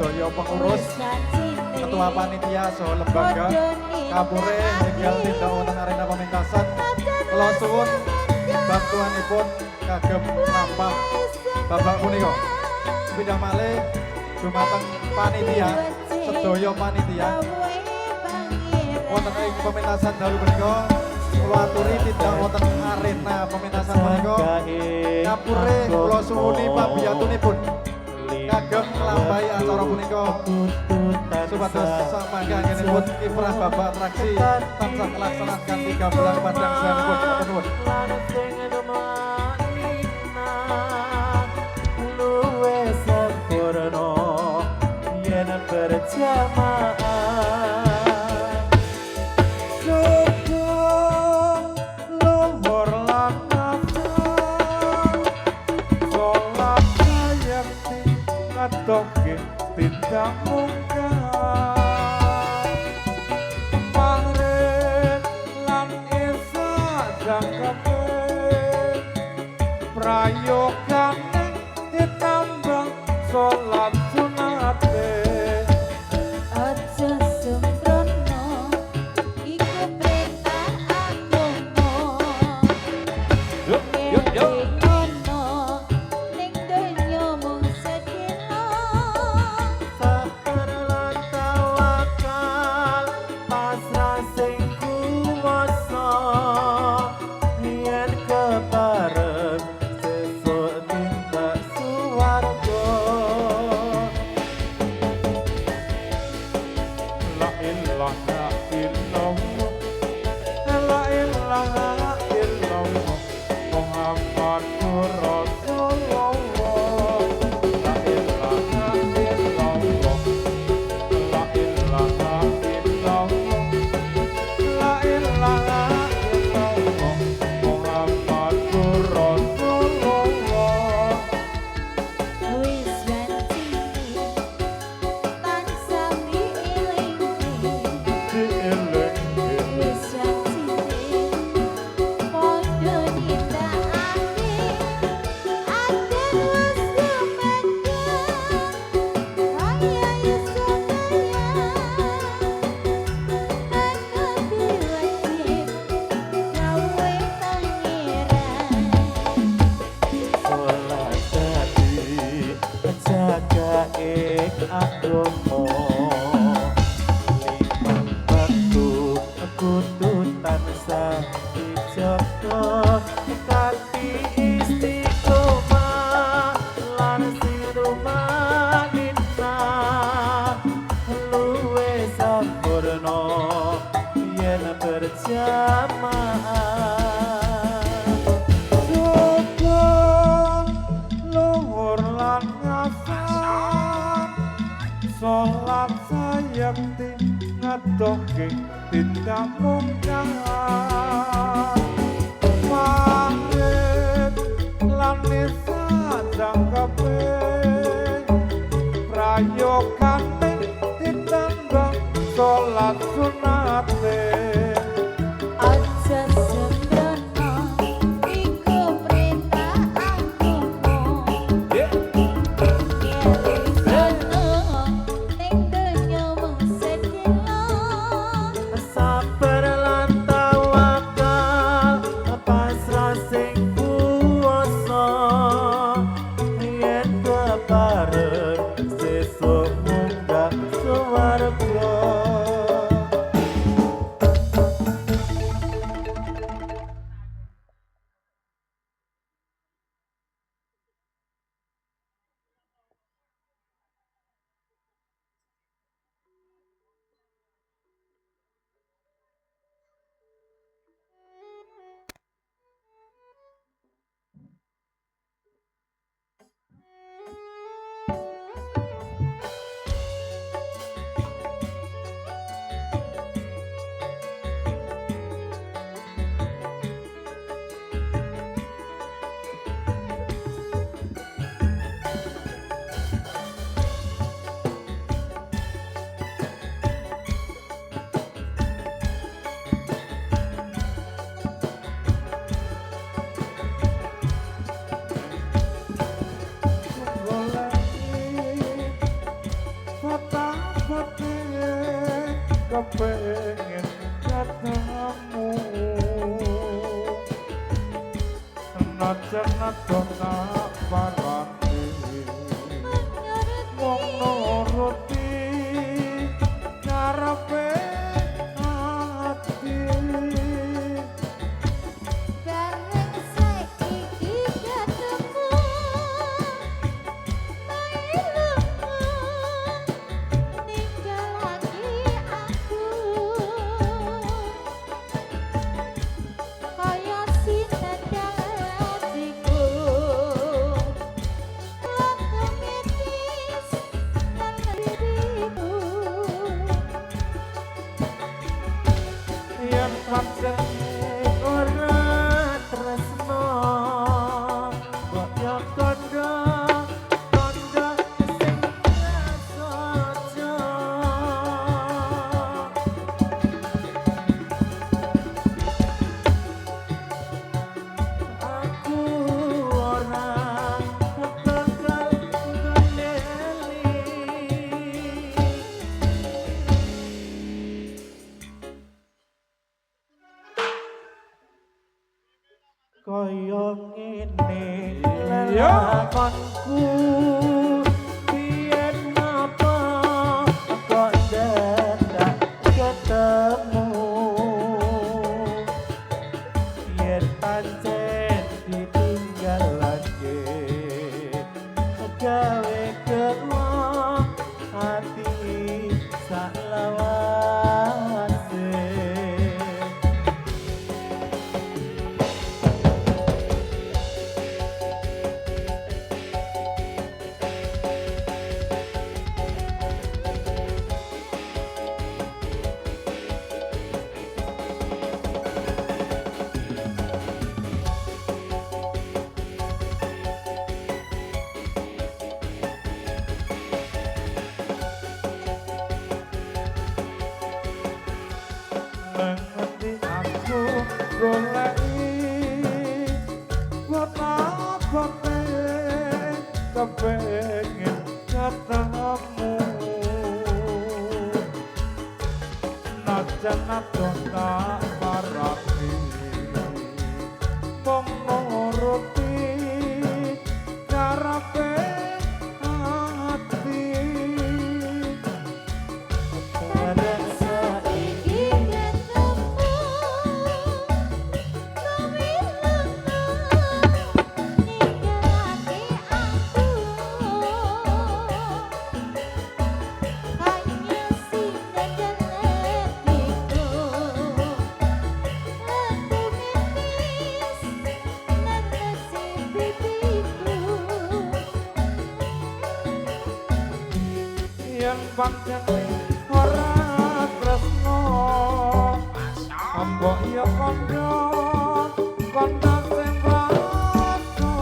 sedaya pengurus ketua panitia saha lembaga kapure enggal tindak wonten arena pementasan kula suwun bantuanipun kagem lampah Bapak punika sepindah malih dumateng panitia sedaya panitia wonten ing pementasan dalu punika kula aturi tindak wonten arena pementasan punika kapure kula suwuni pabiyatunipun kagem nglampahi acara punika supados samangga anggenipun kiprah Bapak atraksi tansah kelaksanaan kanthi gamelan padang sanipun nuwun. Luwe sempurna yen berjamaah luhur lan sholat sayang kadoke tindak munggah Maghrib lan Isya jangkepe prayogane ditambah sholat sunate aja sembrono iku perintah agama yuk ono ning donya mung sedina sabar lan tawakal pasrah sing kuwasa yen kepareng sesuk tindak suwarga la ilaha illallah la ilaha illallah Muhammadur Rasulullah la ilaha illallah la ilaha illallah la ilaha illallah Muhammadur Rasulullah wis janji tansah dieling-eling wis janji padha nindakake aden wis sumedah kaya Yusuf Nabi wajib gawe pangeran sholat tadi jaga ing agama limang waktu kudu tansah dijaga kanthi istiqomah lan sirumah luwe sampurna yen berjamaah Sugeng luhur lan ngasar sholat sayang ngadoke tindak munggah Maghrib lan Isya jangkepe prayogane ditambah sholat sunate aja sembrono iku perintah agama ning donya mung sedina sabar lan tawakal pasrah sing kuwasa yen pengen ketemu najan adon tak parati wong nuruti karepe ati Bareng saiki ketemu Kamilang ninggalake aku Hanya singa dan hatiku Laku nipis nan nasib bibiku yen pancen ora tresno ambok ya kandha kandha sing rakoso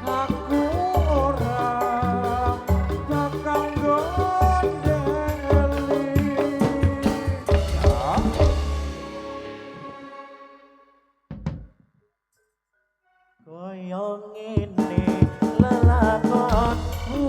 aku ora bakal gondeli ya Kaya ngene lelakonku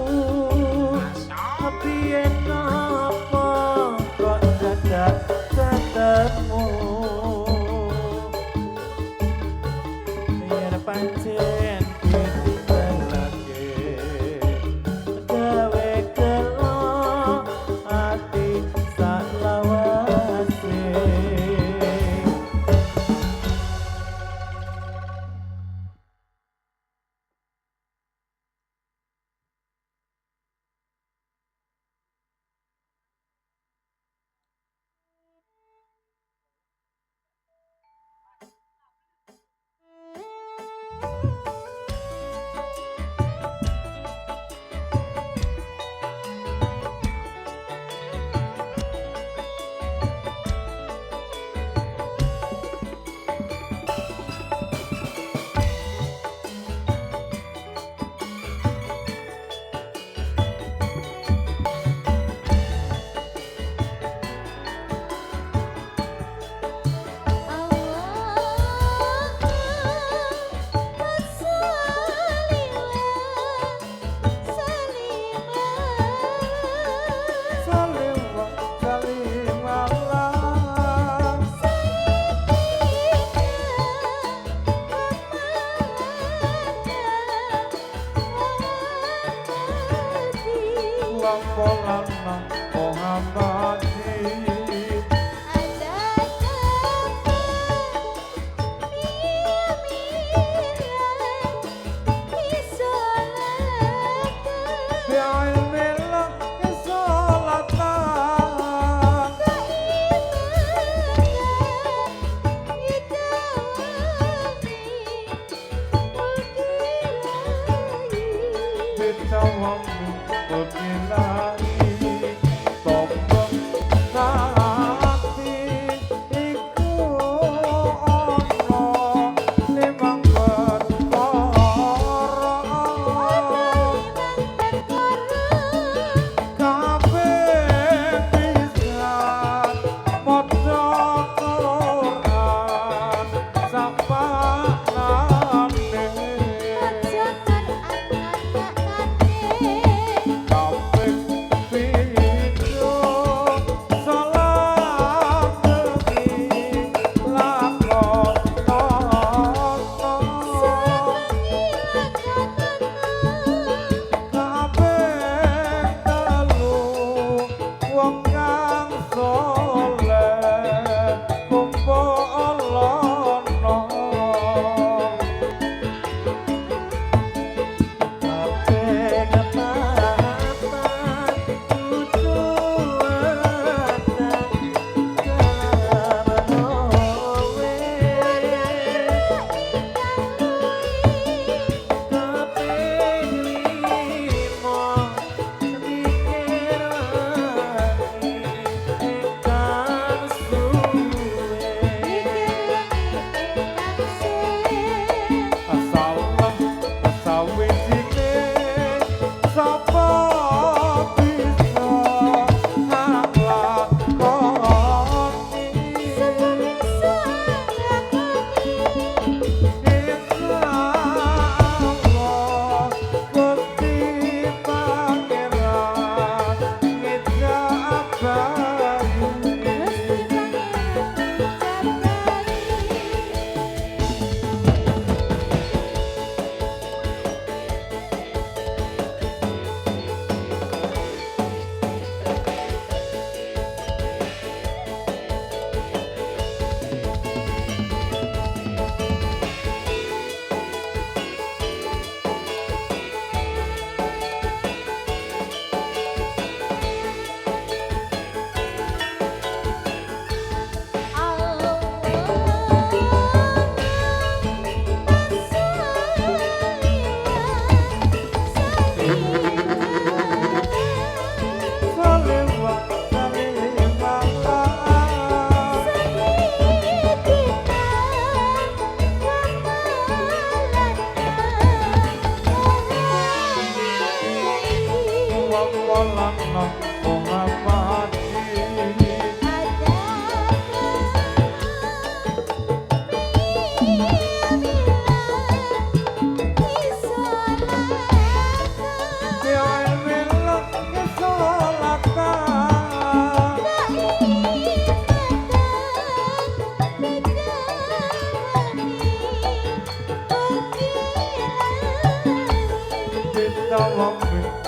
dalam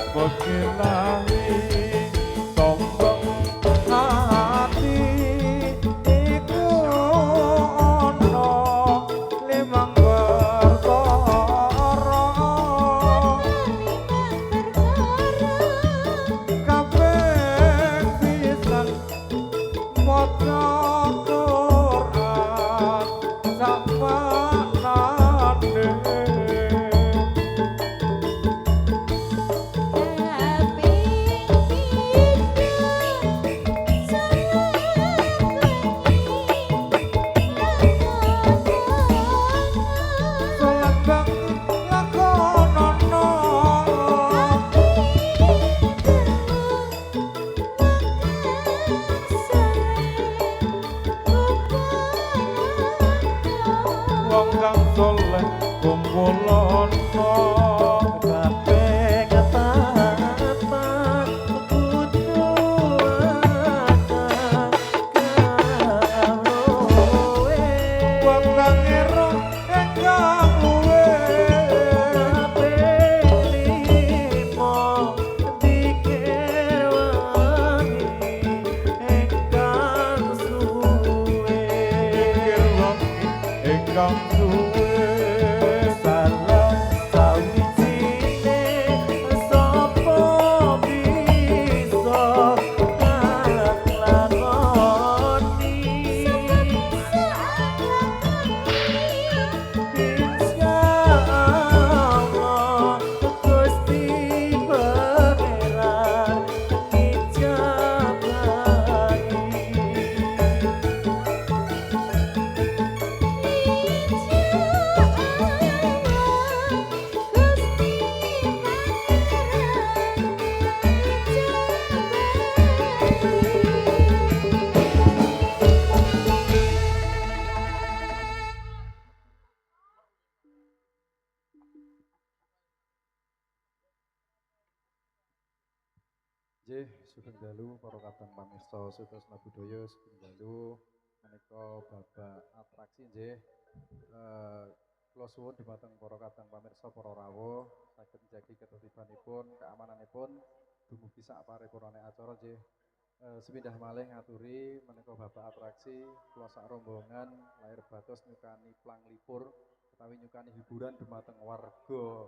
berkelahi tombak hati iku ono limang perkara kabeh pisan maca Quran sak maknane selendang lakonono wong kang soleh kumpulono kabeh ketaatan kudu ada kawruwe wong kang ero engkang luwe kabeh limo dikir wangi engkang suwe dikir wangi engkang suwe salah sawijine sapa bisa nglakoni insyaallah Gusti Pangeran ijabahi Nggih, sugeng dalu para kadang pamirsa Sutresna Budaya sugeng dalu menika babak atraksi nggih. Kula suwun dumateng para kadang pamirsa para rawuh saged njagi ketertibanipun, keamananipun dumugi sak paripurane acara nggih. Sepindah malih ngaturi menika babak atraksi kula sak rombongan lahir batos nyukani planglipur utawi nyukani hiburan dumateng warga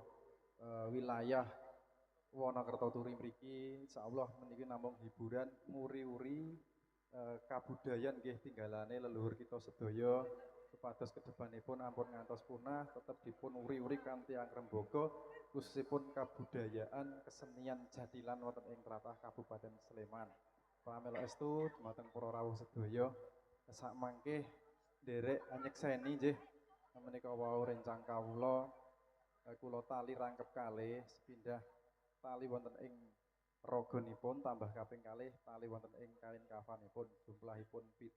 wilayah Wonokerto Turi mriki insyaallah meniki namung hiburan nguri-uri kabudayan nggih tinggalane leluhur kita sedaya supados kedepanipun ampun ngantos punah tetep dipun uri-uri kanthi angrembaga khususipun kabudayaan kesenian jatilan wonten ing tlatah Kabupaten Sleman. Pramila estu dumateng para rawuh sedaya sak mangke nderek anyekseni nggih menika wau rencang kawula kula tali rangkep kalih sepindah tali wonten ing raganipun tambah kaping kalih tali wonten ing kain kafanipun jumlahipun 7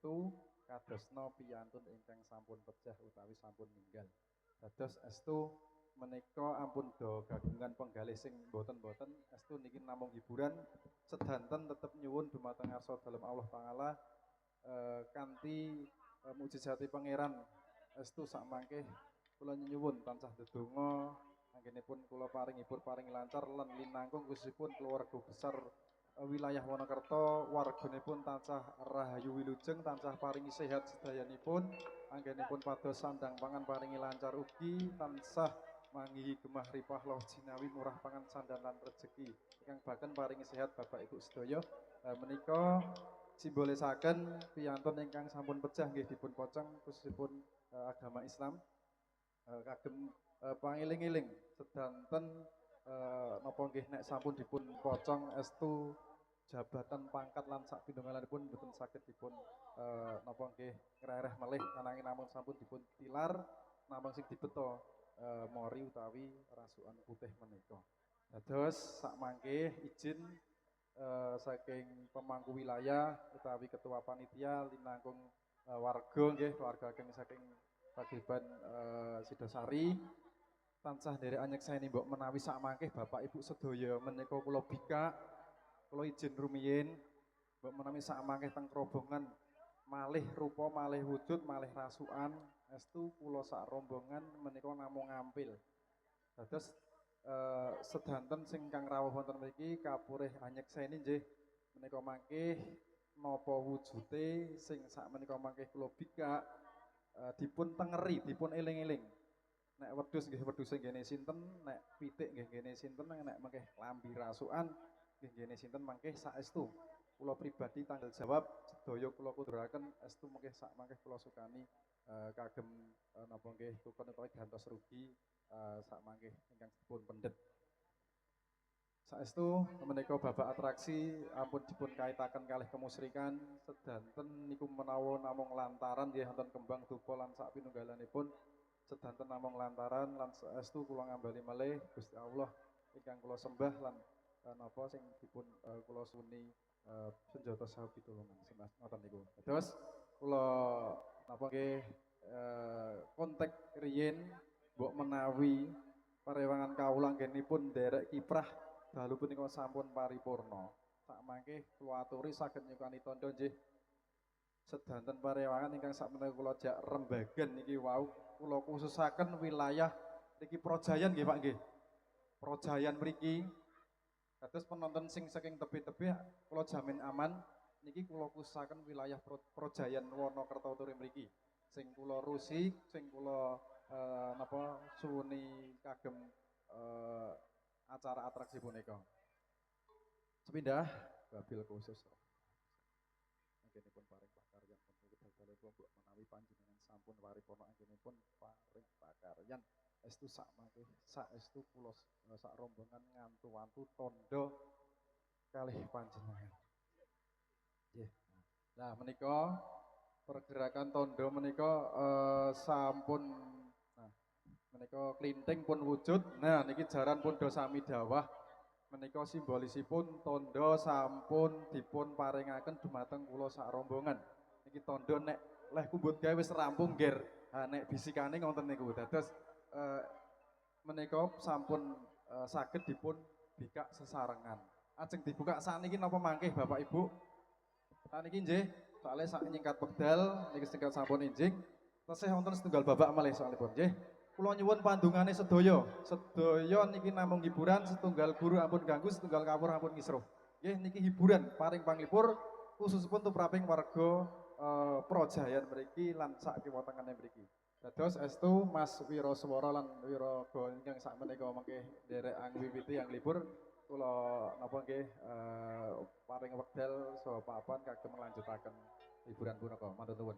kadosna piyantun ingkang sampun pejah utawi sampun ninggal. Dados estu menika ampun do gagungan penggalih sing boten-boten estu niki namung hiburan sedanten tetep nyuwun dumateng ngarsa dalem Allah taala kanthi mujizati pangeran estu sak mangke kula nyuwun tansah ndedonga anggenipun kula paring hibur paring lancar lan linangkung khususipun keluarga besar wilayah Wonokerto warganipun tansah rahayu wilujeng tansah paringi sehat sedayanipun anggenipun pados sandang pangan paringi lancar ugi tansah manggihi gemah ripah loh jinawi murah pangan sandanan rezeki ingkang baken paringi sehat Bapak Ibu sedaya menika simbolisaken piyantun ingkang sampun pecah nggih dipun pocong khususipun agama Islam kagem pangiling-iling sedanten napa nggih nek sampun dipun pocong estu jabatan pangkat lan sak pindhanganipun boten saged dipun napa nggih ngrereh melih ananging namung sampun dipun tilar namung sing dibeto mori utawi rasukan putih menika. Dados sak mangke izin saking pemangku wilayah utawi ketua panitia linangkung warga nggih keluarga keng saking Pagriban Sidosari tansah nderek anyekseni mbok menawi sak mangke Bapak Ibu sedaya menika kula bikak kula izin rumiyin mbok menawi sak mangke teng rombongan malih rupa malih wujud malih rasukan estu kula sak rombongan menika namung ngampil. Dados sedanten sing kang rawuh wonten mriki kapurih anyekseni nggih menika mangke napa wujute sing sakmenika mangke kula bikak dipun tengeri, dipun eling-eling. Nek wedhus nggih wedhuse nggene sinten, nek pitik nggih nggene sinten, nek mangke lambi rasukan nggih nggene sinten mangke saestu kula pribadi tanggal jawab sedaya kula kuduraken estu mangke sak mangke kula sukani kagem napa nggih tukon utawi gantos rugi sak mangke ingkang dipun pendet. Saestu menika babak atraksi ampun dipun kaitaken kalih kemusyrikan sedanten niku menawa namung lantaran nggih wonten kembang dupa lan sak pinunggalanipun sedanten namung lantaran lan saestu kula ngambali malih Gusti Allah ingkang kula sembah lan napa sing dipun kula suni senjata saha pitulungan semas ngoten niku. Terus kula napa nggih kontak riyin mbok menawi parewangan kawula anggenipun nderek kiprah dalu punika sampun paripurna. Sak mangke kula aturi saged nyukani tandha nggih sedanten parewangan ingkang sakmenika kula jak rembagan niki wau kula khususaken wilayah niki Projayan nggih Pak nggih. Projayan mriki kados penonton sing saking tebih-tebih kula jamin aman niki kula khususaken wilayah Projayan Wonokerto Turi mriki. Sing kula rusik, sing kula napa suwuni kagem acara atraksi punika. Sepindah babil khusus. Anggenipun paring pakaryan pun dagalipun mbok menawi panjenengan sampun paripurna anggenipun paring pakaryan estu sak mangke saestu kula sak rombongan ngantu-antu tondo kalih panjenengan. Nggih. Nah menika pergerakan tondo menika sampun menika klinting pun wujud. Nah niki jaran pun do sami dawah. Menika simbolisipun tondo sampun dipun paringaken dumateng kula sak rombongan. Niki tondo nek leh kumbut gawe wis rampung nggir. Ha nek bisikane ngoten niku. Dados menika sampun saged dipun bikak sesarengan. Ajeng dibuka sakniki napa mangke Bapak Ibu? Sakniki nggih, soalnya sak nyingkat wekdal niki singkat sampun injing. Tesih wonten setunggal babak malih soalipun nggih. Kula nyuwun pandungane sedaya. Sedaya niki namung hiburan, setunggal guru ampun ganggu, setunggal kawur ampun ngisruh. Nggih niki hiburan paring panglipur khususipun tupraping warga Projayan mriki lan sak kiwa tengene mriki. Dados estu Mas Wiraswara lan Wiraga ingkang sakmenika mangke nderek angwiwiti yang libur kula napa nggih paring wekdal saha papan kagem nglanjutaken hiburan punika. Matur nuwun.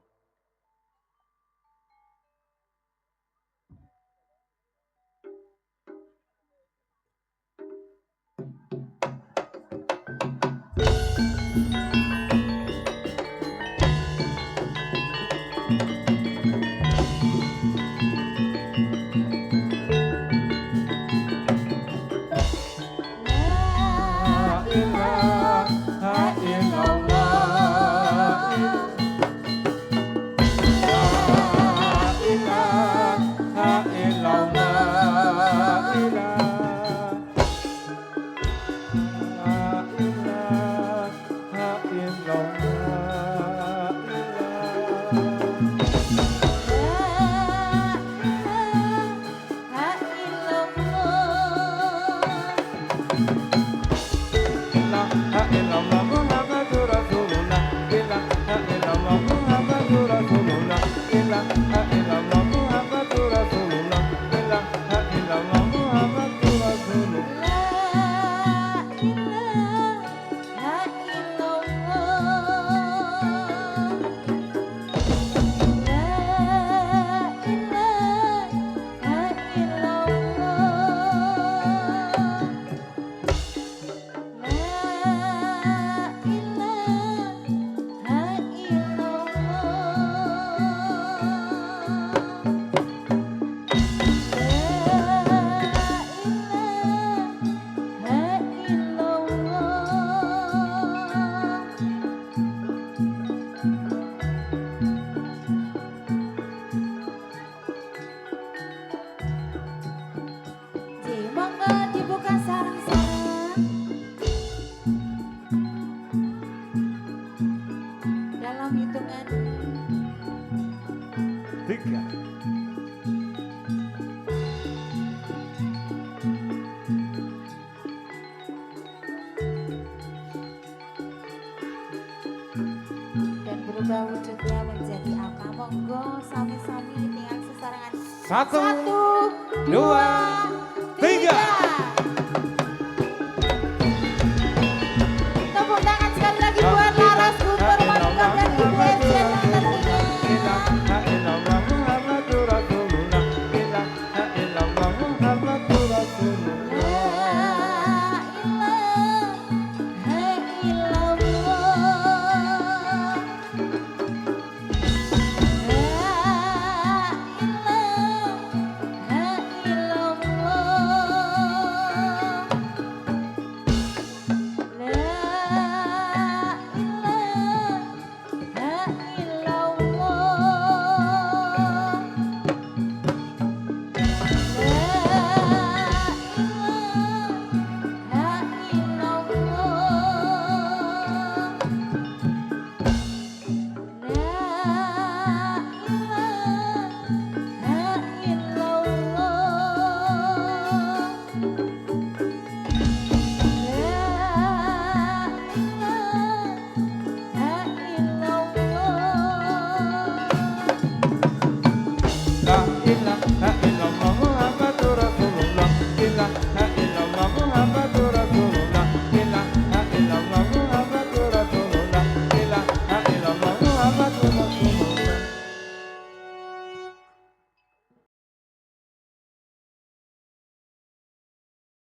Satu, Satu, dua,